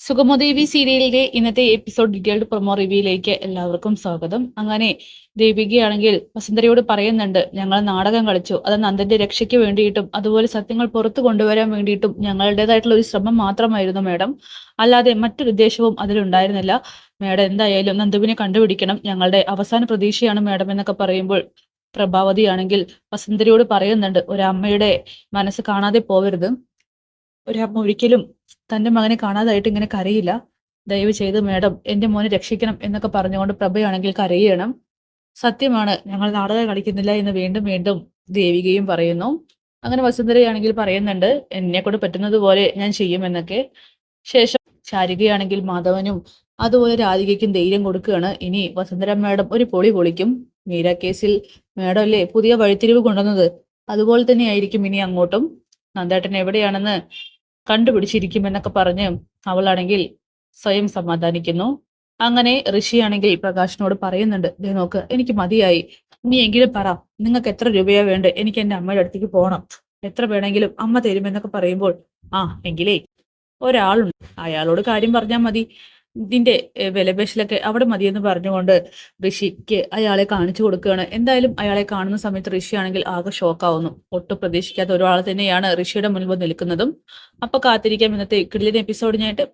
സുഗമദേവി സീരിയലിന്റെ ഇന്നത്തെ episode detailed promo റിവ്യൂയിലേക്ക് എല്ലാവർക്കും സ്വാഗതം. അങ്ങനെ ദേവികയാണെങ്കിൽ വസുന്ധരയോട് പറയുന്നുണ്ട്, ഞങ്ങൾ നാടകം കളിച്ചു, അത് നന്ദന്റെ രക്ഷയ്ക്ക് വേണ്ടിയിട്ടും അതുപോലെ സത്യങ്ങൾ പുറത്തു കൊണ്ടുവരാൻ വേണ്ടിയിട്ടും ഞങ്ങളുടേതായിട്ടുള്ള ഒരു ശ്രമം മാത്രമായിരുന്നു മാഡം, അല്ലാതെ മറ്റൊരു ഉദ്ദേശവും അതിലുണ്ടായിരുന്നില്ല. മാഡം എന്തായാലും നന്ദുവിനെ കണ്ടുപിടിക്കണം, ഞങ്ങളുടെ അവസാന പ്രതീക്ഷയാണ് മാഡം എന്നൊക്കെ പറയുമ്പോൾ പ്രഭാവതിയാണെങ്കിൽ വസുന്ധരയോട് പറയുന്നുണ്ട്, ഒരമ്മയുടെ മനസ്സ് കാണാതെ പോവരുത്, ഒരമ്മ ഒരിക്കലും തന്റെ മകനെ കാണാതായിട്ട് ഇങ്ങനെ കരയില്ല. ദയവ് ചെയ്ത് മാഡം എന്റെ മോനെ രക്ഷിക്കണം എന്നൊക്കെ പറഞ്ഞുകൊണ്ട് പ്രഭയാണെങ്കിൽ കരയണം. സത്യമാണ്, ഞങ്ങൾ നാടകം കളിക്കുന്നില്ല എന്ന് വീണ്ടും വീണ്ടും ദേവികയും പറയുന്നു. അങ്ങനെ വസുന്ധരയാണെങ്കിൽ പറയുന്നുണ്ട്, എന്നെ കൊണ്ട് പറ്റുന്നത് പോലെ ഞാൻ ചെയ്യുമെന്നൊക്കെ. ശേഷം ശാരികയാണെങ്കിൽ മാധവനും അതുപോലെ രാധികയ്ക്കും ധൈര്യം കൊടുക്കുകയാണ്. ഇനി വസുന്ധര മാഡം ഒരു പൊളി പൊളിക്കും. മീര കേസിൽ മാഡം അല്ലേ പുതിയ വഴിത്തിരിവ് കൊണ്ടുവന്നത്, അതുപോലെ തന്നെ ആയിരിക്കും ഇനി അങ്ങോട്ടും. നന്ദേട്ടൻ എവിടെയാണെന്ന് കണ്ടുപിടിച്ചിരിക്കുമെന്നൊക്കെ പറഞ്ഞ് അവളാണെങ്കിൽ സ്വയം സമാധാനിക്കുന്നു. അങ്ങനെ ഋഷിയാണെങ്കിൽ പ്രകാശിനോട് പറയുന്നുണ്ട്, ദേ നോക്ക്, എനിക്ക് മതിയായി, നീ എങ്കിലും പറ, നിങ്ങൾക്ക് എത്ര രൂപയാ വേണ്ടേ, എനിക്ക് എന്റെ അമ്മയുടെ അടുത്തേക്ക് പോകണം, എത്ര വേണമെങ്കിലും അമ്മ തരുമെന്നൊക്കെ പറയുമ്പോൾ, ആ എങ്കിലേ ഒരാളുണ്ട്, അയാളോട് കാര്യം പറഞ്ഞാൽ മതി, ഇതിന്റെ വിലപേശലൊക്കെ അവിടെ മതിയെന്ന് പറഞ്ഞുകൊണ്ട് ഋഷിക്ക് അയാളെ കാണിച്ചു കൊടുക്കുകയാണ്. എന്തായാലും അയാളെ കാണുന്ന സമയത്ത് ഋഷിയാണെങ്കിൽ ആകെ ഷോക്കാവുന്നു. ഒട്ടും പ്രതീക്ഷിക്കാത്ത ഒരാൾ തന്നെയാണ് ഋഷിയുടെ മുൻപിൽ നിൽക്കുന്നതും. അപ്പൊ കാത്തിരിക്കാം ഇന്നത്തെ കിടിലൻ എപ്പിസോഡിനായിട്ട്.